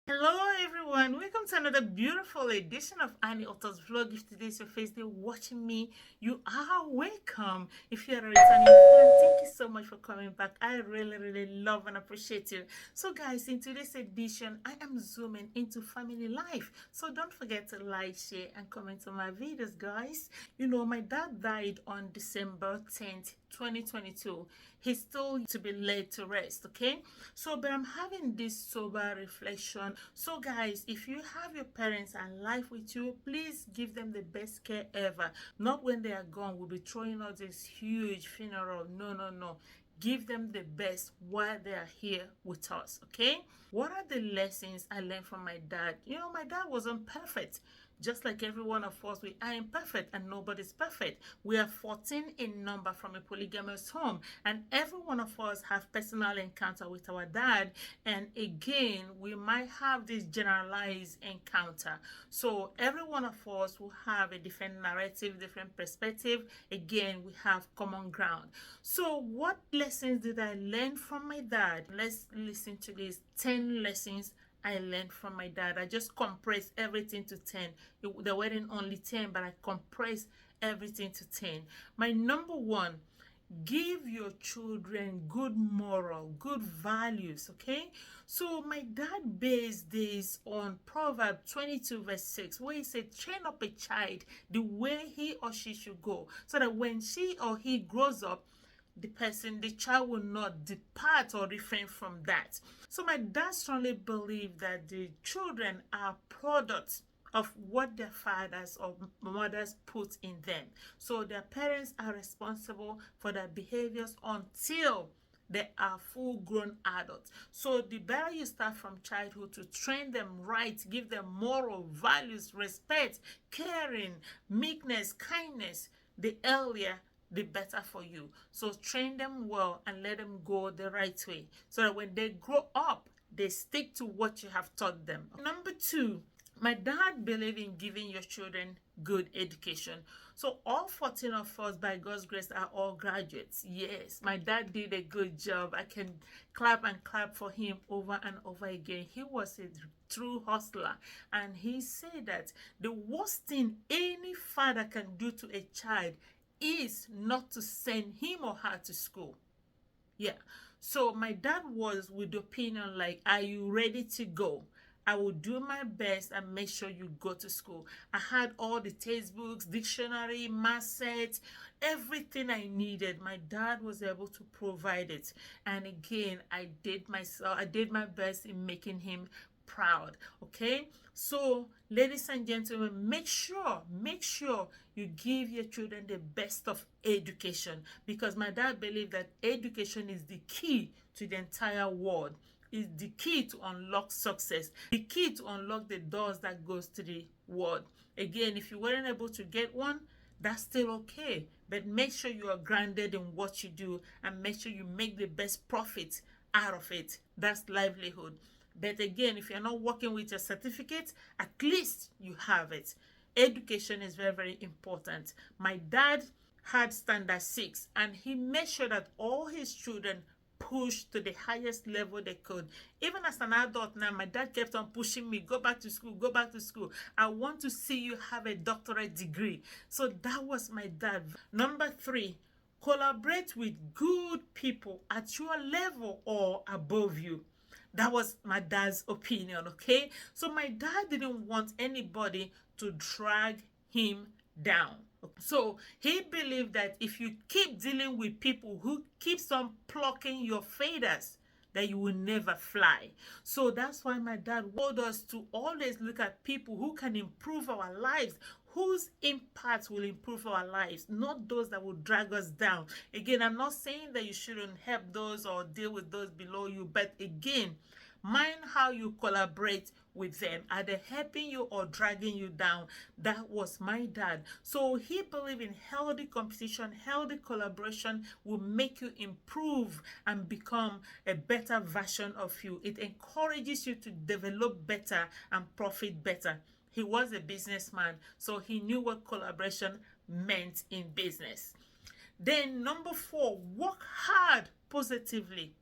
Hello everyone, welcome to another beautiful edition of Annie Otto's vlog. If today is your first day watching me, you are welcome. If you're a returning fan, thank you so much for coming back. I really love and appreciate you. So guys, in today's edition, I am zooming into family life. So don't forget to like, share and comment on my videos, guys. My dad died on December 10th, 2022. He's still to be laid to rest, okay? So but I'm having this sober reflection. So guys, if you have your parents alive with you, please give them the best care ever. Not when they are gone we'll be throwing out this huge funeral. No, give them the best while they are here with us, okay? What are the lessons I learned from my dad? My dad wasn't perfect. Just like every one of us, we are imperfect and nobody's perfect. We are 14 in number from a polygamous home, and every one of us have personal encounter with our dad. And again, we might have this generalized encounter. So every one of us will have a different narrative, different perspective. Again, we have common ground. So what lessons did I learn from my dad? Let's listen to these 10 lessons I learned from my dad. I just compressed everything to 10. There weren't only 10, but I compressed everything to 10. My number one, give your children good moral, good values, okay? So my dad based this on Proverbs 22 verse 6, where he said, train up a child the way he or she should go, so that when she or he grows up, the child will not depart or refrain from that. So my dad strongly believed that the children are products of what their fathers or mothers put in them. So their parents are responsible for their behaviors until they are full-grown adults. So the better you start from childhood to train them right, give them moral values, respect, caring, meekness, kindness, the earlier the better for you. So train them well and let them go the right way, so that when they grow up, they stick to what you have taught them. Number two, my dad believed in giving your children good education. So all 14 of us, by God's grace, are all graduates. Yes, my dad did a good job. I can clap and clap for him over and over again. He was a true hustler, and he said that the worst thing any father can do to a child is not to send him or her to school. Yeah. So my dad was with the opinion like, are you ready to go? I will do my best and make sure you go to school. I had all the textbooks, dictionary, math set, everything I needed. My dad was able to provide it. And again, I did my best in making him proud. Okay, so ladies and gentlemen, make sure you give your children the best of education, because my dad believed that education is the key to the entire world, is the key to unlock success, the key to unlock the doors that goes to the world. Again, if you weren't able to get one, that's still okay, but make sure you are grounded in what you do and make sure you make the best profit out of it. That's livelihood. But again, if you're not working with your certificate, at least you have it. Education is very important. My dad had standard 6, and he made sure that all his children pushed to the highest level they could. Even as an adult now, my dad kept on pushing me, go back to school, go back to school. I want to see you have a doctorate degree. So that was my dad. Number 3, collaborate with good people at your level or above you. That was my dad's opinion, okay? So my dad didn't want anybody to drag him down. So he believed that if you keep dealing with people who keeps on plucking your feathers, that you will never fly. So that's why my dad told us to always look at people who can improve our lives, whose impact will improve our lives, not those that will drag us down. Again, I'm not saying that you shouldn't help those or deal with those below you, but again, mind how you collaborate with them. Are they helping you or dragging you down? That was my dad. So he believed in healthy competition, healthy collaboration will make you improve and become a better version of you. It encourages you to develop better and profit better. He was a businessman, so he knew what collaboration meant in business. Then number 4, work hard positively.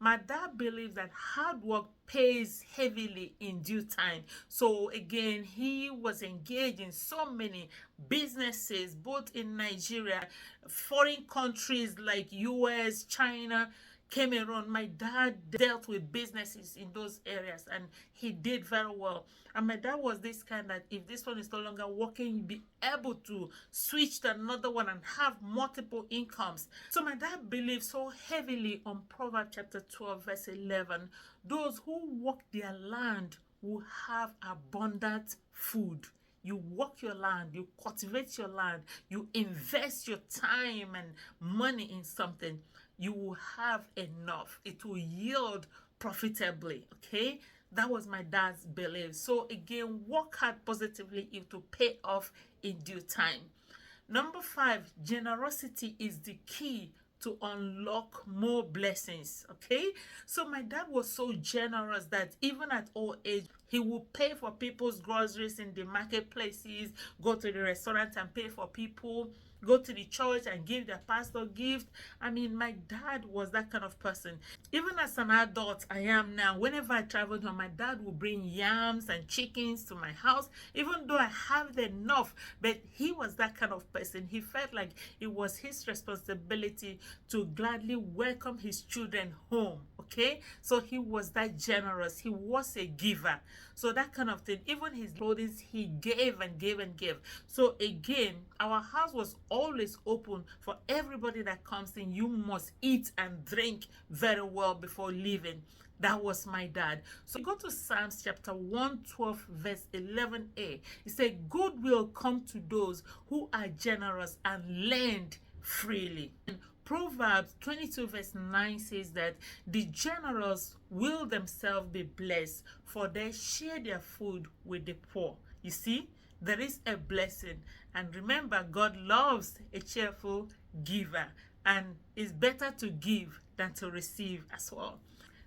My dad believes that hard work pays heavily in due time. So again, he was engaged in so many businesses, both in Nigeria, foreign countries like US, China, Cameroon. My dad dealt with businesses in those areas and he did very well. And my dad was this kind that if this one is no longer working, you'd be able to switch to another one and have multiple incomes. So my dad believed so heavily on Proverbs chapter 12, verse 11. Those who work their land will have abundant food. You work your land, you cultivate your land, you invest your time and money in something, you will have enough. It will yield profitably. Okay, that was my dad's belief. So again, work hard positively, it will pay off in due time. Number 5, generosity is the key to unlock more blessings. Okay, so my dad was so generous that even at old age, he would pay for people's groceries in the marketplaces, go to the restaurant and pay for people, go to the church and give their pastor gift. I mean, my dad was that kind of person. Even as an adult I am now, whenever I traveled home, my dad would bring yams and chickens to my house, even though I have enough. But he was that kind of person. He felt like it was his responsibility to gladly welcome his children home. Okay, so he was that generous. He was a giver. So that kind of thing, even his clothing, he gave and gave and gave. So again, our house was always open for everybody that comes in. You must eat and drink very well before leaving. That was my dad. So go to Psalms chapter 112 verse 11a. It says, good will come to those who are generous and lend freely. Proverbs 22 verse 9 says that the generous will themselves be blessed, for they share their food with the poor. You see, there is a blessing. And remember, God loves a cheerful giver, and it's better to give than to receive as well.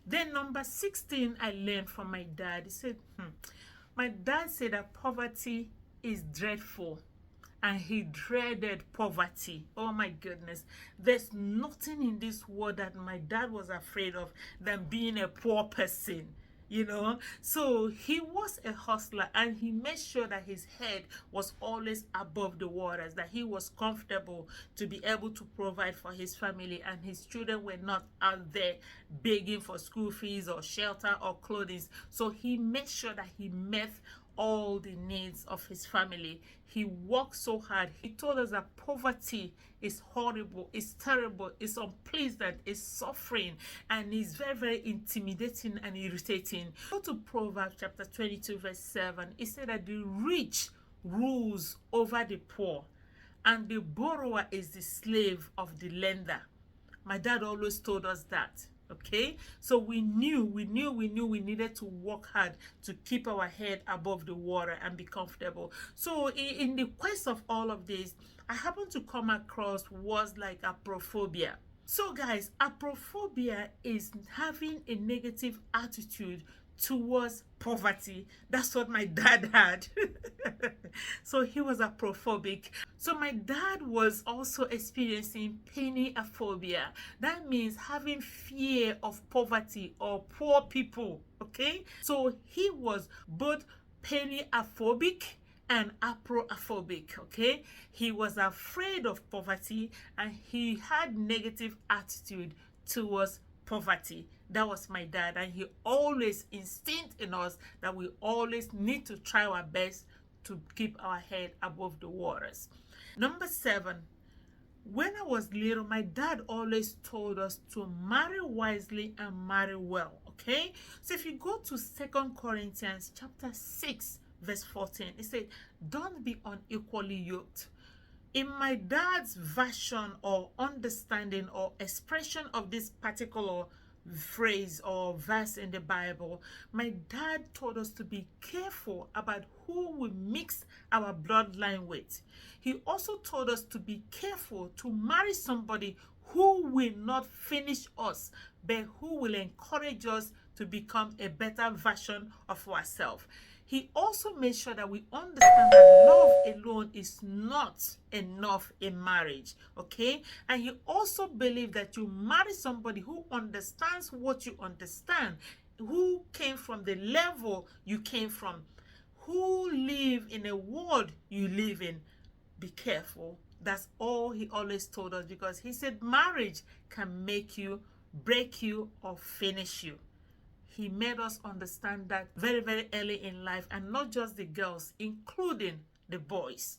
Then number 16, I learned from my dad. He said, my dad said that poverty is dreadful, and he dreaded poverty. Oh my goodness. There's nothing in this world that my dad was afraid of than being a poor person. You know, so he was a hustler, and he made sure that his head was always above the waters, that he was comfortable to be able to provide for his family, and his children were not out there begging for school fees or shelter or clothing. So he made sure that he met all the needs of his family. He worked so hard. He told us that poverty is horrible, it's terrible, it's unpleasant, it's suffering, and it's very, very intimidating and irritating. Go to Proverbs chapter 22 verse 7. It said that the rich rules over the poor, and the borrower is the slave of the lender. My dad always told us that. Okay, so we knew we needed to work hard to keep our head above the water and be comfortable. So in the quest of all of this, I happened to come across words like aprophobia. So guys, aprophobia is having a negative attitude towards poverty. That's what my dad had. So he was aprophobic. So my dad was also experiencing peniophobia. That means having fear of poverty or poor people. Okay, so he was both peniophobic and aprophobic. Okay, he was afraid of poverty, and he had negative attitude towards poverty. That was my dad, and he always instilled in us that we always need to try our best to keep our head above the waters. Number 7, when I was little, my dad always told us to marry wisely and marry well. Okay, so if you go to 2 Corinthians chapter 6 verse 14, it said, don't be unequally yoked. In my dad's version or understanding or expression of this particular phrase or verse in the Bible, my dad told us to be careful about who we mix our bloodline with. He also told us to be careful to marry somebody who will not finish us, but who will encourage us to become a better version of ourselves. He also made sure that we understand that love alone is not enough in marriage, okay? And he also believed that you marry somebody who understands what you understand, who came from the level you came from, who live in a world you live in. Be careful. That's all he always told us, because he said marriage can make you, break you, or finish you. He made us understand that very, very early in life, and not just the girls, including the boys.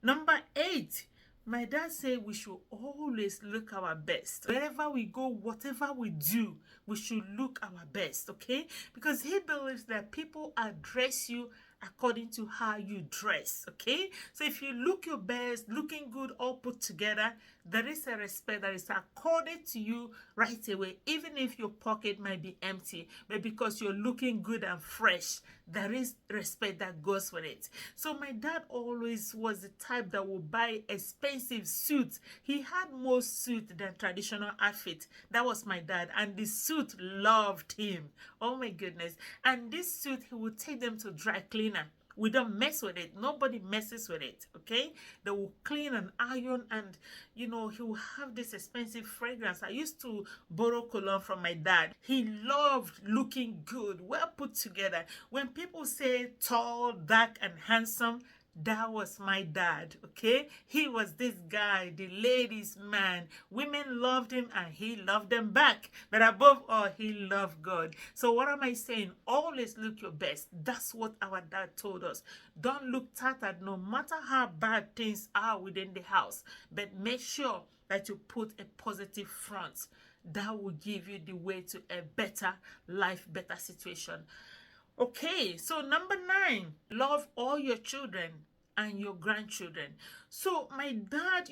Number 8, my dad said we should always look our best. Wherever we go, whatever we do, we should look our best, okay? Because he believes that people address you according to how you dress, okay? So if you look your best, looking good, all put together, there is a respect that is accorded to you right away, even if your pocket might be empty, but because you're looking good and fresh, there is respect that goes with it. So my dad always was the type that would buy expensive suits. He had more suits than traditional outfit. That was my dad, and the suit loved him. Oh my goodness. And this suit, he would take them to dry cleaner. We don't mess with it. Nobody messes with it, okay? They will clean and iron, and, he will have this expensive fragrance. I used to borrow cologne from my dad. He loved looking good, well put together. When people say tall, dark, and handsome, that was my dad, okay? He was this guy, the ladies' man. Women loved him and he loved them back. But above all, he loved God. So what am I saying? Always look your best. That's what our dad told us. Don't look tattered no matter how bad things are within the house. But make sure that you put a positive front. That will give you the way to a better life, better situation. Okay, so number 9, love all your children and your grandchildren. So my dad,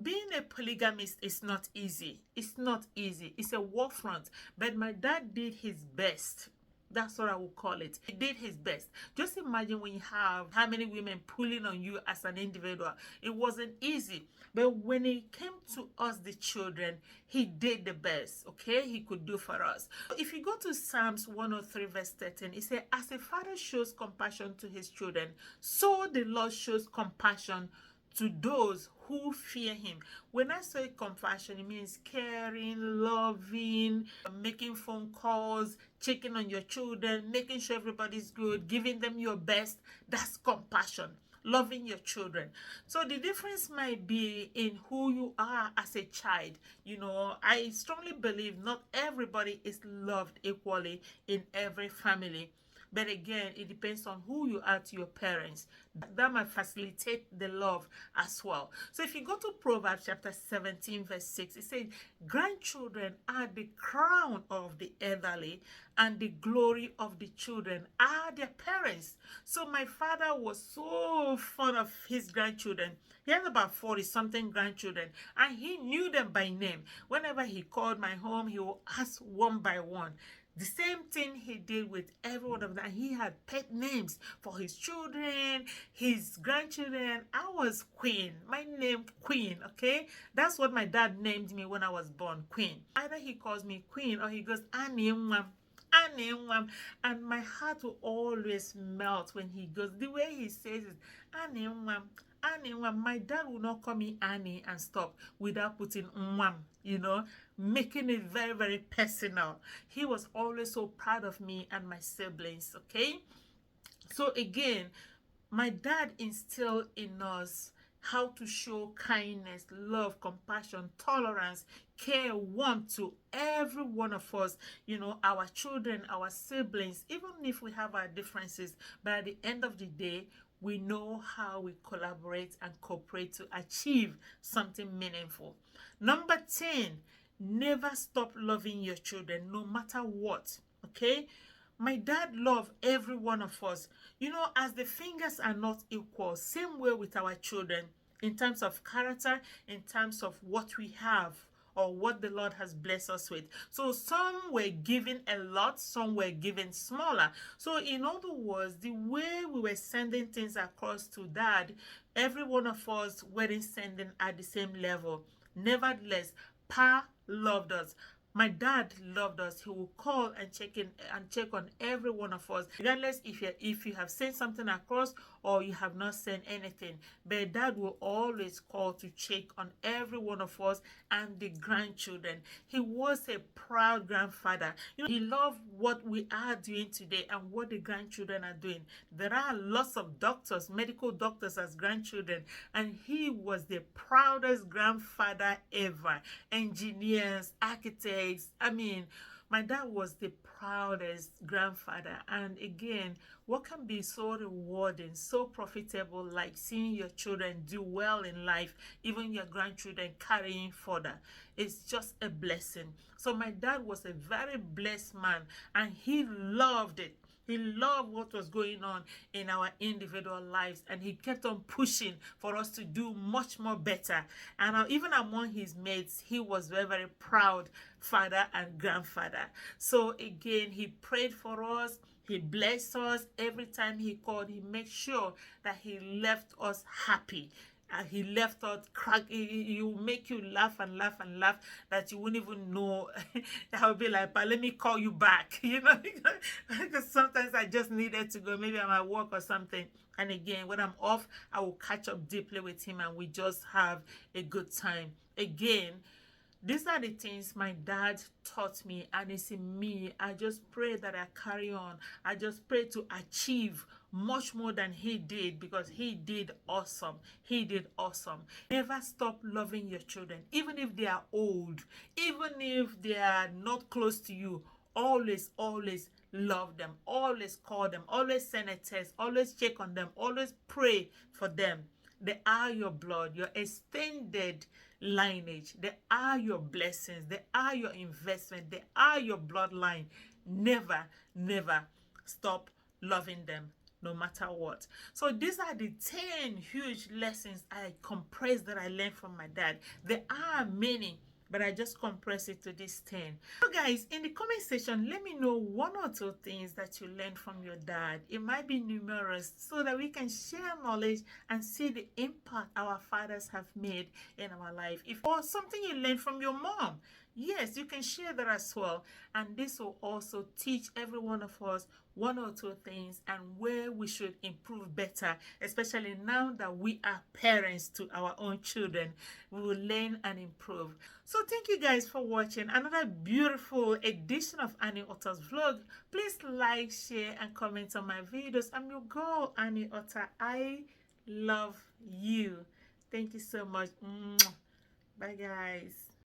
being a polygamist is not easy. It's not easy. It's a war front. But my dad did his best. That's what I would call it. He did his best. Just imagine when you have how many women pulling on you as an individual. It wasn't easy. But when it came to us, the children, he did the best, okay, he could do for us. If you go to Psalms 103 verse 13, it says, as a father shows compassion to his children, so the Lord shows compassion to those who fear him. When I say compassion, it means caring, loving, making phone calls, checking on your children, making sure everybody's good, giving them your best. That's compassion. Loving your children. So the difference might be in who you are as a child. I strongly believe not everybody is loved equally in every family. But again, it depends on who you are to your parents. That might facilitate the love as well. So if you go to Proverbs chapter 17 verse 6, it says, grandchildren are the crown of the elderly, and the glory of the children are their parents. So my father was so fond of his grandchildren. He had about 40 something grandchildren, and he knew them by name. Whenever he called my home, he would ask one by one. The same thing he did with every one of them. He had pet names for his children, his grandchildren. I was Queen. My name, Queen, okay? That's what my dad named me when I was born, Queen. Either he calls me Queen or he goes, Annie Mwam. Annie Mwam. And my heart will always melt when he goes. The way he says it, Annie Mwam. Annie, my dad will not call me Annie and stop without putting making it very, very personal. He was always so proud of me and my siblings, okay? So again, my dad instilled in us how to show kindness, love, compassion, tolerance, care, warmth to every one of us, our children, our siblings, even if we have our differences. But at the end of the day, we know how we collaborate and cooperate to achieve something meaningful. Number 10, never stop loving your children, no matter what, okay? My dad loved every one of us. As the fingers are not equal, same way with our children, in terms of character, in terms of what we have, or what the Lord has blessed us with. So some were given a lot, some were given smaller. So in other words, the way we were sending things across to dad, every one of us weren't sending at the same level. Nevertheless, Pa loved us. My dad loved us. He will call and check in and check on every one of us, regardless if you have sent something across or you have not sent anything. But dad will always call to check on every one of us and the grandchildren. He was a proud grandfather. He loved what we are doing today and what the grandchildren are doing. There are lots of doctors, medical doctors as grandchildren, and he was the proudest grandfather ever. Engineers, architects, my dad was the proudest grandfather. And again, what can be so rewarding, so profitable, like seeing your children do well in life, even your grandchildren carrying further? It's just a blessing. So my dad was a very blessed man, and he loved it. He loved what was going on in our individual lives, and he kept on pushing for us to do much more better. And even among his mates, he was very, very proud father and grandfather. So again, he prayed for us. He blessed us. Every time he called, he made sure that he left us happy. He left out crack. He will make you laugh and laugh and laugh that you wouldn't even know. I'll be like, but let me call you back, because sometimes I just needed to go. Maybe I'm at work or something. And again, when I'm off, I will catch up deeply with him and we just have a good time. Again, these are the things my dad taught me, and it's in me. I just pray that I carry on. I just pray to achieve much more than he did, because he did awesome. He did awesome. Never stop loving your children, even if they are old, even if they are not close to you. Always, always love them. Always call them. Always send a text. Always check on them. Always pray for them. They are your blood, your extended lineage. They are your blessings. They are your investment. They are your bloodline. Never, never stop loving them, no matter what. So these are the 10 huge lessons I compressed that I learned from my dad. There are many, but I just compress it to this 10. So guys, in the comment section, let me know 1 or 2 things that you learned from your dad. It might be numerous, so that we can share knowledge and see the impact our fathers have made in our life. Or something you learned from your mom, yes, you can share that as well. And this will also teach every one of us 1 or 2 things and where we should improve better, especially now that we are parents to our own children. We will learn and improve. So thank you guys for watching another beautiful edition of Annie Otter's vlog. Please like, share, and comment on my videos. I'm your girl, Annie Otter. I love you. Thank you so much. Bye guys.